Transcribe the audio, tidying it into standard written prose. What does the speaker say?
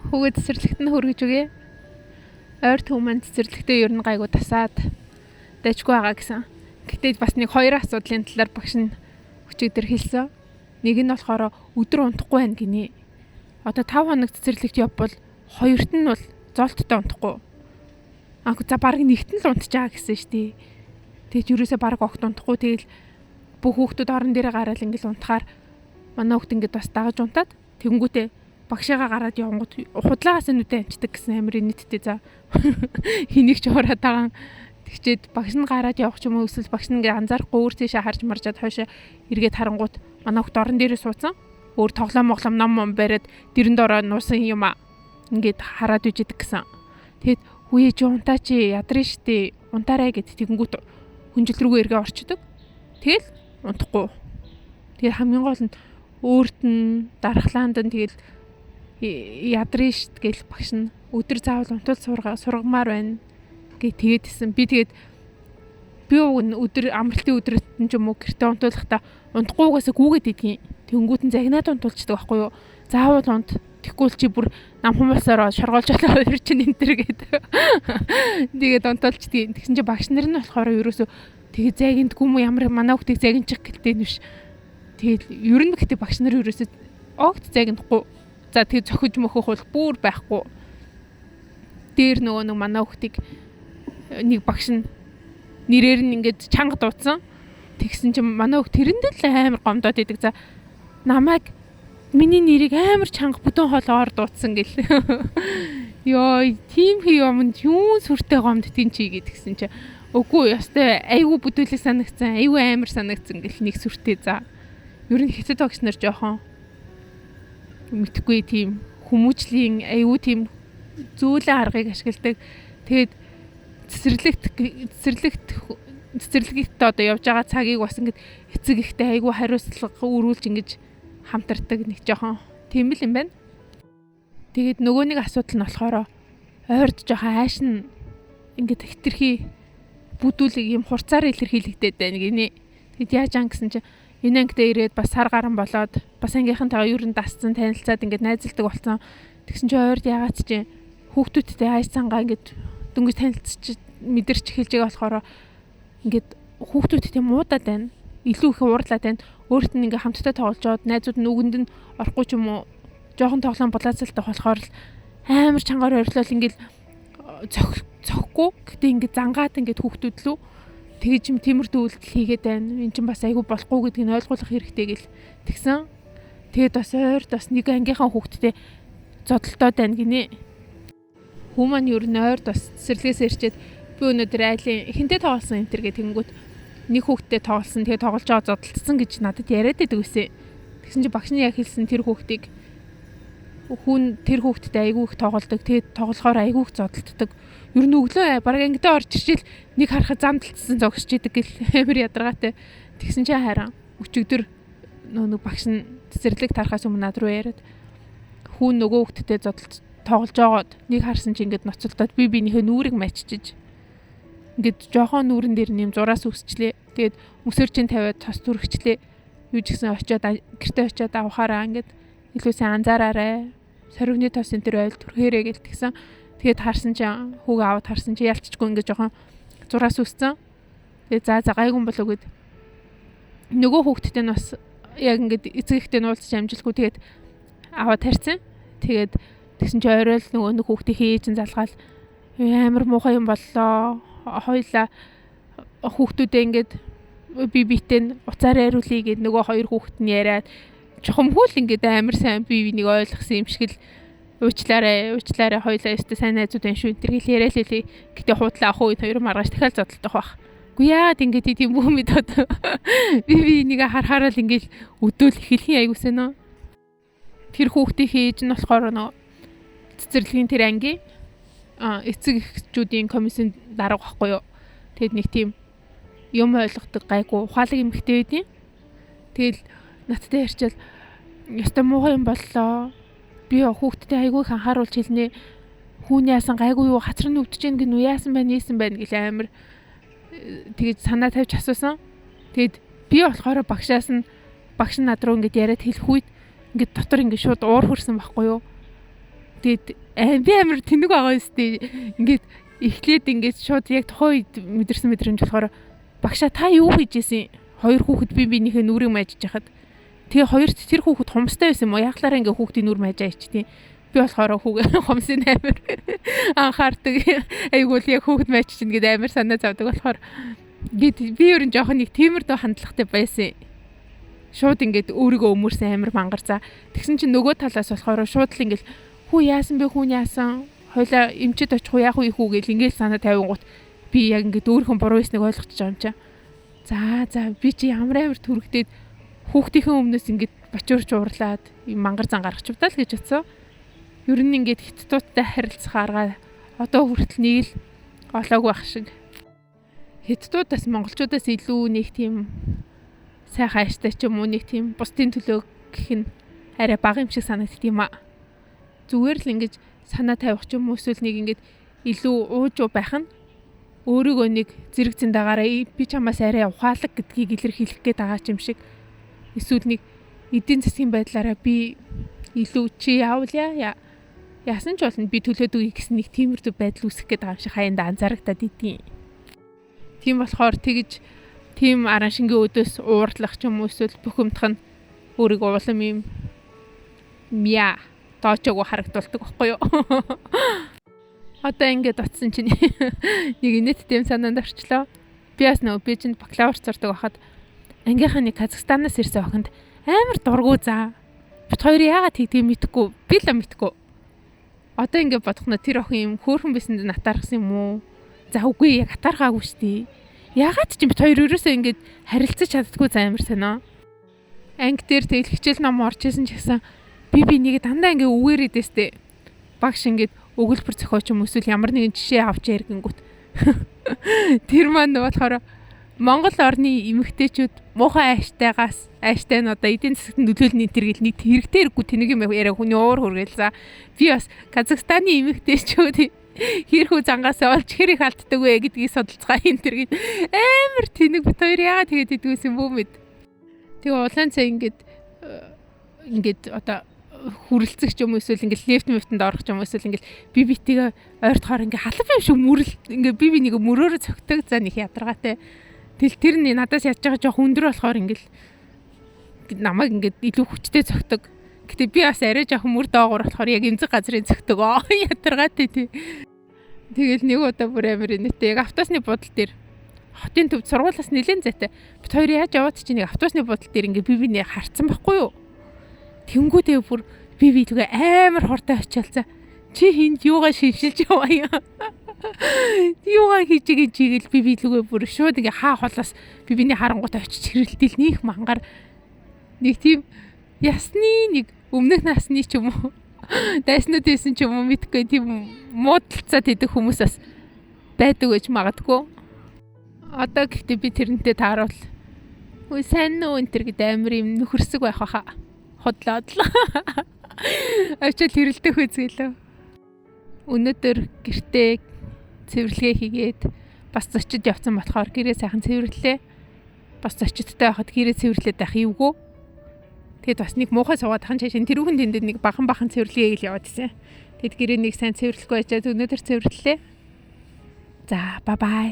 Хүүгээ цэцэрлэгт нь хөргөж өгье. Ойр төв маань цэцэрлэгтээ ер нь гайгүй тасаад дайчгүй байгаа гэсэн. Гэтэ бас нэг хоёр асуудлын талаар багш нь өчигдөр хэлсэн. Нэг нь болохоор өдөр унтахгүй байна гинэ. Одоо 5 хоног цэцэрлэгт явбал хоёрт нь бол золттой унтахгүй. За баг нэгт нь л унтж байгаа гэсэн шүү дээ. Тэгэд юусоо баг огт унтахгүй. Тэгэл бүх хүүхдүүд орон дээрээ гараад ингээл унтахаар манай хүүхд ингээд бас дагаж унтаад тэгэнгүүтээ багшаагаа гараад явангууд худлаагаас нүдэ амчдаг гэсэн амир нийттэй за хэнийг ч хуураад байгаа. Тэгчээд багш нь гараад явах ч юм уу эсвэл багш нь ингээ анзаарахгүй өөр тийшээ харж маржаад хойшоо эргээд харангууд манай хүүхд орон дээрээ суудсан. Өөр тоглоом ном бариад дэрэнд ороо нуусан юм аа. Ингээд хараад үжидэг гэсэн. Тэгэд үе чи унтаа чи ядрын штэ унтаарай гэд тэгэнгүүт хүнжил рүүгээ эргээ орчдөг. Тэгэл унтахгүй. Тэгээ хамгийн гол нь өөрт нь дархлаанд нь тэгэл ядрын штт гэл багш нь өдөр заавал унтуул сургамаар байна гэ тэгээдсэн. Би өдөр амралтын өдрөд нь ч юм уу гэртээ унтуулахдаа унтахгүйгээс гүгээд идгийн. Тэнгүүт нь загнаад унтуулчихдаг байхгүй юу? Заавал унт. Тэгвэл чи бүр нам хүмүүсээр шоргоолж олоо хоёр чинь энтер гэдэг. Тэгээд унтуулчдгийг. Тэгсэн чи багш нар нь болохоор ерөөсөө тэгээ загиндгүй юм ямар манай хүүхдийг загинчих гэлтэй нэвш. Тэгээд ер нь гэхдээ багш нар ерөөсөө огт загиндахгүй. За тэгээ зохиж мөхөх бол бүр байхгүй. Дээр нөгөө нэг манай хүүхдийг нэг багш нь нэрээр нь ингээд чанга дуудсан. Тэгсэн чинь манай хүүхд тэрэндээ л амар гомдоод идэг. За намайг миний нэрийг амар чанга бүдүүн хоолоор дуудсан гэл. Йоо, тийм юмд юу сүртэй гомдтiin чи гэдгсэн чи. Үгүй ястай айгүй бүдүүлэг санагцсан, айгүй амар санагцсан гэл нэг сүртэй за. Ер нь хэцэд багш нар жоохон мэдхгүй тийм хүмүүжлийн айгүй тийм зөөлөн аргыг ашигладаг. Тэгээд цэцэрлэгт одоо явж байгаа цагийг бас ингээд эцэг ихтэй айгүй хариуцлага өрүүлж ингэж хамтардаг нэг жоохон тийм л юм байна. Тэгээд нөгөө нэг асуудал нь болохоор ойрд жоохон ааш нь ингээд хитрхи бүдүүлэг юм хурцаар илэрхийлэгдээд байна гинэ. Тэгэд яаж ан гэсэн чинь энэ ангидээ ирээд бас сар гарan болоод бас ангийнхантайгаа ер нь дасцсан танилцаад ингээд найзалдаг болсон. Тэгсэн чинь ойрд ягаад чи хүүхдүүдтэй айс цангаа ингээд дөнгөж танилцчих мэдэрч эхэлж байгаа болохоор ингээд хүүхдүүдтэй муудаад байна. Илүү их уурлаад байна. Өөрт нь ингээ хамтдаа тоглож жоод найзууд нь үгэнд нь орохгүй ч юм уу жоохон тоглоом булаацалтай болохоор л амар чангаар ойрлол ингээл цохихгүй. Гэтэ ингээ зангаад ингээ хүүхдүүд лүү тэгэж юм тиймэрхүү үйлдэл хийгээд байна. Энд чинь бас айгүй болохгүй гэдгийг нь ойлгуулах хэрэгтэй гэл тэгсэн. Тэгээд бас ойрд бас нэг ангийнхаа хүүхдтэй зодолтоод байна гинэ. Хүмүүс маань ер нь ойрд бас цэцэрлэгээс ирчээд би өнөөдөр айлын эхэнтэй тоглосон энэ төр гэх тэнгүүд нэг хүүхдтэй тоглосон. Тэгээ тоглож байгаа зодтолцсон гэж надад яриад байдаг үсэ. Тэгсэн чи багш нь яг хэлсэн тэр хүүхдийг тэр хүүхдтэй айгүй их тоглодог. Тэгээд тоглохоор айгүй их зодтолтдог. Ер нь өглөө бараг ангидаа орж ирчихэл нэг харахад замдалцсан зогсож идэг гэл амар ядаргаатай. Тэгсэн чи хараа өчигдөр нөгөө багш нь цэцэрлэг тарахаас өмнө над руу яриад хүн нөгөө хүүхдтэй зодтолж тоглож байгаад нэг харсан чи ингээд ноцолдоод бинийхээ нүүрийг мачиж ингээд жоохон нүүрэн дээр нэм зураас үсчлээ. Тэгээд мөсөр чин тавиад цос түрхчлээ. Юу ч гэсэн очиод гэртээ очиод авахаараа ингээд илүү сайн анзаараарай. Сорвны тос энэ төр ойл түрхээрээ гэл тэгсэн. Тэгээд харсан чи хүүг аваад харсан чи ялцчихгүй ингээд жоохон зураас үссэн. Тэгээд за гайгүй болоо гэд нөгөө хүүхдтэй нь бас яг ингээд эцэг ихтэй нуулцж амжилгүй тэгээд аваад тарьсан. Тэгээд тэгсэн чи орой л нөгөө нэг хүүхдийн хээж залгаал амар муухай юм боллоо. Хоёлаа хүүхдүүдээ ингээд би битэй уцаараа хариулъя гэд нөгөө хоёр хүүхэд нь яриад чухамгүй л ингээд амар сайн би нэг ойлгосон юм шиг л уучлаарай хоёлаа өстө сайн найзууд энэ шүү энэ гэл яриа л хэлээ. Гэтэ хуудлаа ах уу хоёр маргааш дахиад зодтолдох байх. Үгүй яад ингээд тийм бүх мэдээд би нэг харахаараа л ингээд өдөөл эхлэхийн аягуулсан нөө. Тэр хүүхдийн хээж нь болохоор нөгөө цэцэрлэгийн тэр ангийн эцэг эхчүүдийн комиссийн дарга байхгүй юу. Тэгэд нэг тийм юм ойлгодог гайгүй ухаалаг эмэгтэй байдیں۔ Тэгэл надтай ярьчаал яста муухай юм боллоо. Би хүүхдтэй айгүй их анхааруулж хэлнэ. Хүүний яасан гайгүй юу хацар нь өвдөж гин үү яасан байна гэл амар тэгэж санаа тавьж асуусан. Тэгэд би болохоор багш над руу ингэж яриад хэлэх үед ингэж дотор ингэж шууд уур хөрсөн байхгүй юу. Тэгээд би амар тэнэг байгаа юмстэй. Ингээд эхлээд ингээд шууд яг тухайн үед мэдэрсэн мэдрэмж болохоор багшаа та юу хийжсэн? Хоёр хүүхэд биенийхээ нүрийг майжж хахад. Тэгээ хоёрт тэр хүүхэд хумстай байсан юм уу? Яглаараа ингээ хүүхдийн нүр майжаа ичтیں۔ Би болохоор хумсын амар анхаардаг. Айгуул яг хүүхэд майж чинь гэдэг амар санаа завдаг болохоор би ер нь жоохон нэг тиймэрдүү хандлагатай байсан. Шууд ингээд өөрийгөө өмөрсөн амар мангар за. Тэгсэн чинь нөгөө талаас болохоор шууд л ингээд хүү яасан бэ хүн яасан? Хойлоо эмчэд очих уу яах вэ хүү гэл ингээд санаа тавингууд би яг ингээд өөрийнхөө буруу байсныг ойлгочихж байгаа юм чаа. За би чи ямар төрөгдөөд хүүхдийнхээ өмнөөс ингээд бочуурч уурлаад мангар зан гаргач удаа л гэж утсан. Ер нь ингээд хиттуудтай харилцах арга одоо хүртэл нэг л олоогүй байх шиг. Хиттуудаас монголчуудаас илүү нэг тийм сайхан ааштай ч юм уу нэг тийм бусдын төлөө гэх нь арай бага юм шиг санагдд юм а. Зүгээр л ингэж санаа тавих ч юм уу эсвэл нэг ингээд илүү уужуу байх нь өөрийгөө нэг зэрэг зэндагаараа би чамаас арай ухаалаг гэдгийг илэрхийлэх гээд байгаа юм шиг. Эсвэл нэг эдийн засгийн байдлаараа би илүү чи явуулъя яасан ч болно би төлөөд үе гэсэн нэг тиймэрдүү байдал үүсэх гээд байгаа юм шиг хаяанда анзаарагдаад идэв. Тийм болохоор тэгж тийм аран шингийн өдөөс уурлах ч юм уу эсвэл бухимдах нь өөрийгөө улам юм мя тоочог харагдуулдаг байхгүй юу? Одоо ингээд утсан чинь нэг инээдтэй санаанд орчлоо. Би бас би чинь бакалавр сурдаг байхад ангийнхаа нэг Казахстанаас ирсэн охинд амар дургу заа. Бид хоёр яагаад тэгдэг мэдэхгүй. Би л мэдэхгүй. Одоо ингээд бодох нь тэр охин юм хөөрхөн байсанд натаархсан юм уу? За үгүй яг атаархаагүй штий. Яагаад ч бид хоёр ерөөсөө ингээд харилцаж чаддгүй за амар санаа. Анги дээр тэгэл хичээл ном орж исэн ч гэсэн би нэг дандаа ингээд үгээр идэстэй. Багш ингээд өгүүлбэр зохиоч юм эсвэл ямар нэгэн жишээ авч яргэнгүүт. Тэр маань болохоор Монгол орны эмэгтэйчүүд муухай ааштай нь одоо эдийн засагт нөлөөлнө тэр гэл нэг хэрэгтэй хэрэггүй тэнэг юм яриа хүний уур хүргээл за. Би бас Казахстаны эмэгтэйчүүд хэрхүү зангаас олж хэрэг алддаг вэ гэдгийг судалцгаа энэ тэр гээд амар тэнэг бит хоёр яагаад тэгээд идвэсэн бүү мэд. Тэгээ улаан цай ингээд одоо хүрэлцэх ч юм уу эсвэл ингээд лефтэнд орох ч юм уу эсвэл ингээд би битгээ ойртохоор ингээд халав юм шиг мөрөл ингээд би нэг мөрөөрөө цогтөг за нэг ядаргаатай. Тэл тэр нь надаас ядж байгаа жоох өндөр болохоор ингээд намайг ингээд илүү хүчтэй цогтөг. Гэтэ би бас арай жоох мөр доогуур болохоор яг эмзэг газрын цогтөг ядаргаатай тий. Тэгэл нэг удаа бүр амар нэтээ яг автобусны буудлын дээр хотын төвд сургуулиас нэлээд зайтай. Бид хоёр яаж яваад чи нэг автобусны буудлын дээр ингээд бибинээ харцсан байхгүй юу? Тэнгүүдээ бүр би тэгээ амар хурдан очиалцаа. Чи хинд юугаа шившилж яваа юм. Юугаа хийж байгаа чигээл би лүгээ бүр шууд ингээ хаа холоос биний харангуут очиж хэрэлтэл нөх мангар нэг тийм ясны нэг өмнөх насны ч юм уу дайснууд байсан ч юм уу мэдгүй тийм муудалцаад идэх хүмүүс бас байдаг гэж магадгүй. Одоо гэхдээ би тэрнтэй тааруул. Үгүй сайн нөө энэ төр гэдэг амар юм нөхөрсөг байх баха. Хотлоод л. Очил хэрэлдэх үзгэлээ. Өнөөдөр гэртээ цэвэрлэгээ хийгээд бас зочид явсан болохоор гэрээ сайхан цэвэрлээ. Бас зочидтай байхад гэрээ цэвэрлээд байх юугүй. Тэгэд бас нэг муухай суугаад хаан чашин тэрүүхэн тэнд нэг бахан цэвэрлэгээ ил яваад исэн. Тэгэд гэрээ нэг сайн цэвэрлэхгүй ачаад өнөөдөр цэвэрлэлээ. За бай бай.